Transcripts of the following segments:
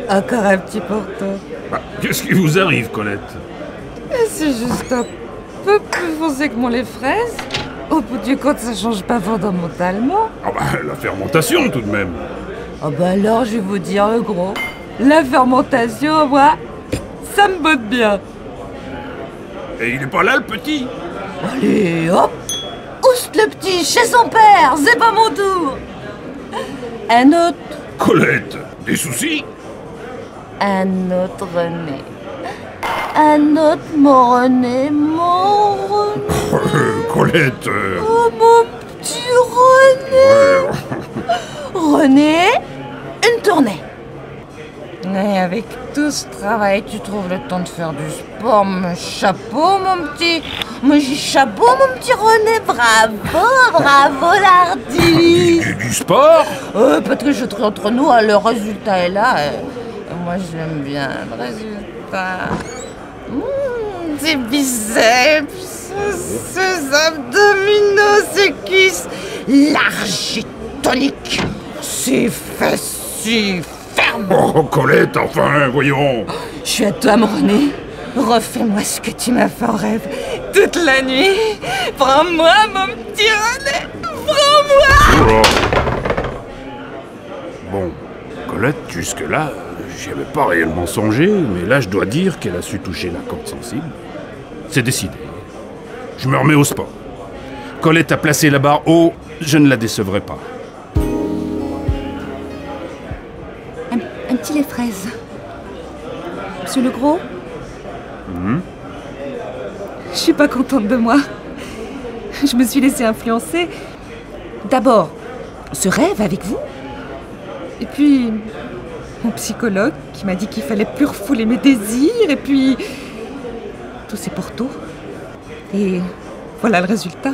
Encore un petit pour toi. Bah, qu'est-ce qui vous arrive, Colette? C'est juste un peu plus foncé que mon lait fraise. Au bout du compte, ça change pas fondamentalement. Ah bah, la fermentation, tout de même. Ah bah alors, je vais vous dire le gros. La fermentation, moi, ça me botte bien. Et il est pas là, le petit? Allez, hop! Oust le petit, chez son père, c'est pas mon tour. Un autre. Colette, des soucis? Un autre René. Un autre mon René, mon René. Colette... Oh mon petit René. René, une tournée. Et avec tout ce travail, tu trouves le temps de faire du sport, mon chapeau, mon petit... Mon chapeau, mon petit René, bravo, bravo l'ardi. Du sport? Parce que je trie entre nous, le résultat est là. Moi, j'aime bien le résultat. Ces biceps, ces abdominaux, ces cuisses larges et toniques, ces fesses si fermes. Oh, Colette, enfin, voyons. Je suis à toi, mon René. Refais-moi ce que tu m'as fait en rêve toute la nuit. Prends-moi, mon petit René. Prends-moi. Bon, Colette, jusque-là, j'y avais pas réellement songé, mais là, je dois dire qu'elle a su toucher la corde sensible. C'est décidé. Je me remets au sport. Colette a placé la barre haut, je ne la décevrai pas. Un petit lait fraise. Monsieur le gros? Je suis pas contente de moi. Je me suis laissée influencer. D'abord, ce rêve avec vous. Et puis, mon psychologue qui m'a dit qu'il fallait plus refouler mes désirs. Et puis, tous ces portos. Et voilà le résultat.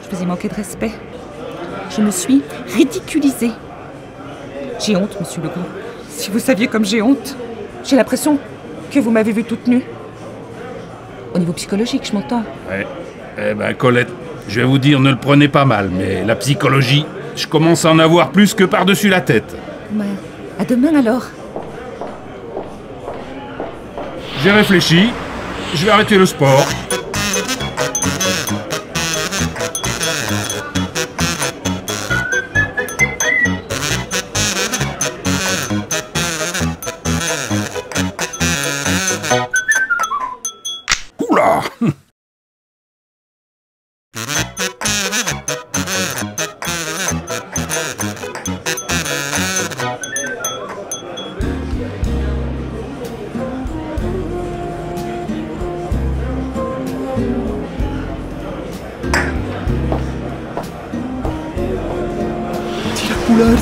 Je vous ai manqué de respect. Je me suis ridiculisée. J'ai honte, monsieur le gros. Si vous saviez comme j'ai honte. J'ai l'impression que vous m'avez vue toute nue. Au niveau psychologique, je m'entends. Ouais. Eh ben, Colette, je vais vous dire, ne le prenez pas mal, mais la psychologie, je commence à en avoir plus que par-dessus la tête. Ouais. À demain alors. J'ai réfléchi, je vais arrêter le sport. Oula!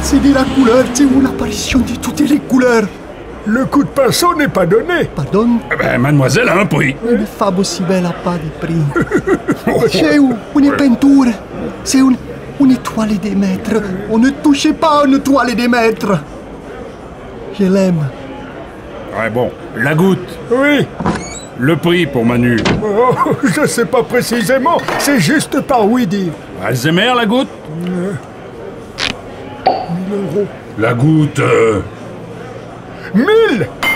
C'est de la couleur, c'est où l'apparition de toutes les couleurs. Le coup de pinceau n'est pas donné. Pardon? Eh ben, mademoiselle a un prix. Une femme aussi belle n'a pas de prix. C'est une peinture, c'est une toile des maîtres. On ne touchez pas une toile des maîtres. Je l'aime. Ouais, bon, la goutte. Oui. Le prix pour Manu. Oh, je sais pas précisément, c'est juste par oui dire. Alzheimer, la goutte? 1000 euros. La goutte... 1000.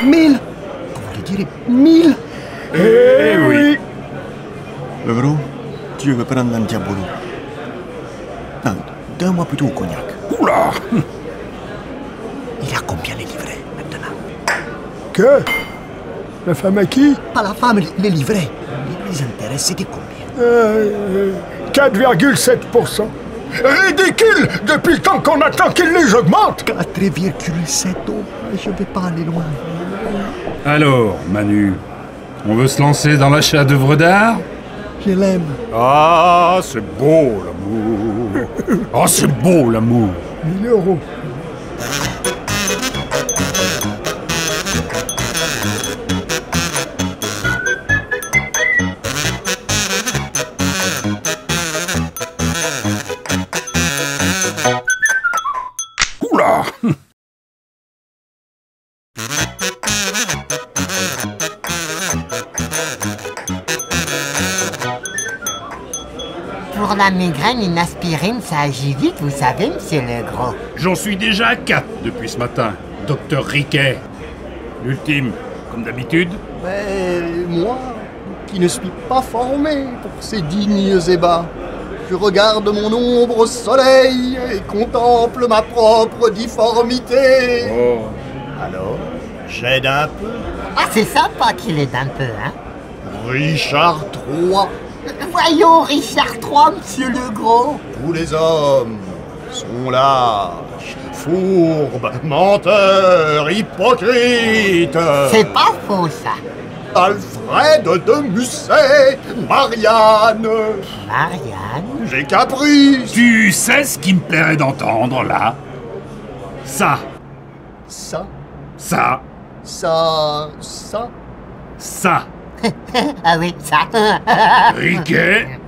1000. Vous voulez dire 1000? Eh oui. Le gros, tu veux prendre un diabolo. Non, donne-moi plutôt au cognac. Oula! Il a combien les livrets maintenant? Que? La femme à qui? Pas la femme, les livrets. Les intérêts, c'était combien? 4,7%. Ridicule! Depuis le temps qu'on attend qu'ils les augmentent! 4,7. Oh, je vais pas aller loin. Alors, Manu, on veut se lancer dans l'achat d'œuvres d'art? Je l'aime. Ah, c'est beau l'amour! Ah, c'est beau l'amour! 1000 euros. Oula! pour la migraine, une aspirine, ça agit vite, vous savez, monsieur Legros. J'en suis déjà à 4 depuis ce matin, docteur Riquet. L'ultime, comme d'habitude. Mais moi, qui ne suis pas formé pour ces dignes ébats, je regarde mon ombre au soleil et contemple ma propre difformité. Oh. Alors, j'aide un peu. Ah, c'est sympa qu'il aide un peu, hein. Richard III. Voyons, Richard III, monsieur Legros. Tous les hommes sont lâches, fourbes, menteurs, hypocrites. C'est pas faux, ça. Alfred de Musset, Marianne. Marianne. J'ai caprice. Tu sais ce qui me plairait d'entendre, là? Ça, Ça, ça, ça. ça. Ah oui, ça. Riquet.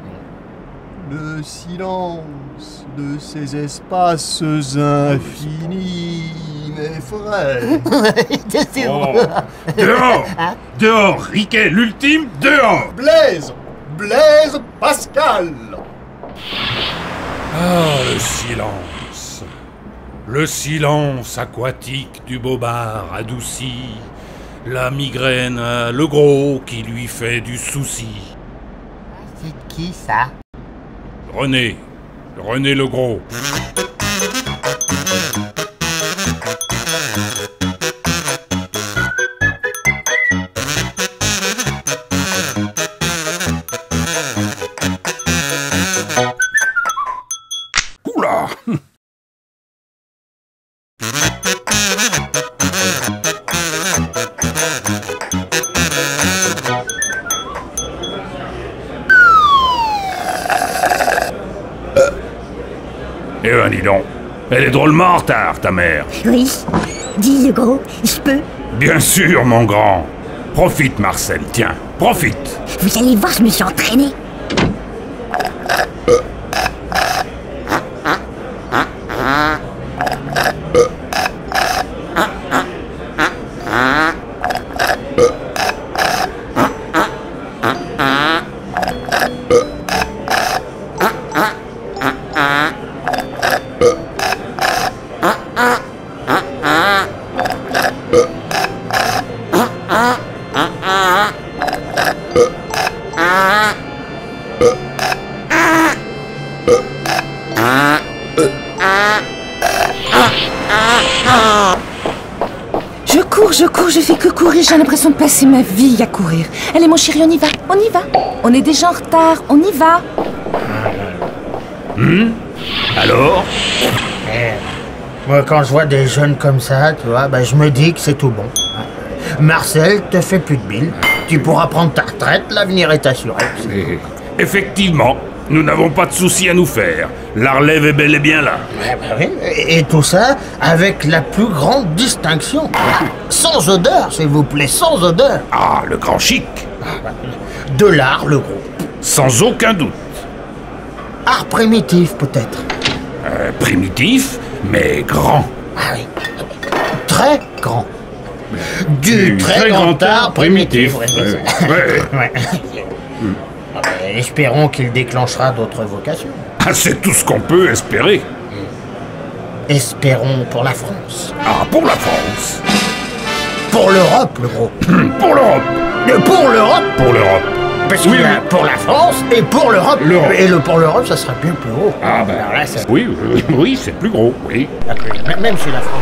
Le silence de ces espaces infinis m'effraie. C'est Oh. vrai. Dehors. Dehors, Riquet, l'ultime, dehors. Blaise Pascal. Ah, le silence. Le silence aquatique du bobard adouci. La migraine à Legros qui lui fait du souci. C'est qui, ça? René Legros. Oula! Eh ben dis donc, elle est drôlement en retard, ta mère. Oui, dis Legros, je peux. Bien sûr, mon grand. Profite, Marcel, tiens, profite. Vous allez voir, je me suis entraîné. Je cours, je fais que courir, j'ai l'impression de passer ma vie à courir. Allez mon chéri, on y va, on y va. On est déjà en retard, on y va. Alors? Moi, quand je vois des jeunes comme ça, tu vois, je me dis que c'est tout bon. Marcel, te fais plus de bile. Tu pourras prendre ta retraite, l'avenir est assuré. Effectivement, nous n'avons pas de soucis à nous faire. La relève est bel et bien là. Oui. Et tout ça avec la plus grande distinction. Sans odeur, s'il vous plaît, sans odeur. Ah, le grand chic. De l'art, Legros. Sans aucun doute. Art primitif, peut-être. Primitif, mais grand. Ah oui. Très grand. Du très grand art primitif. Ouais. Ouais. Espérons qu'il déclenchera d'autres vocations. Ah, c'est tout ce qu'on peut espérer. Espérons pour la France. Ah, pour la France. Pour l'Europe, Legros. Pour l'Europe. Pour l'Europe. Pour l'Europe. Parce qu'il y a pour la France et pour l'Europe. L'Europe. Et pour l'Europe, ça sera bien plus haut. Ah, ben, Alors là, ça- oui, c'est plus gros, oui. Même si la France...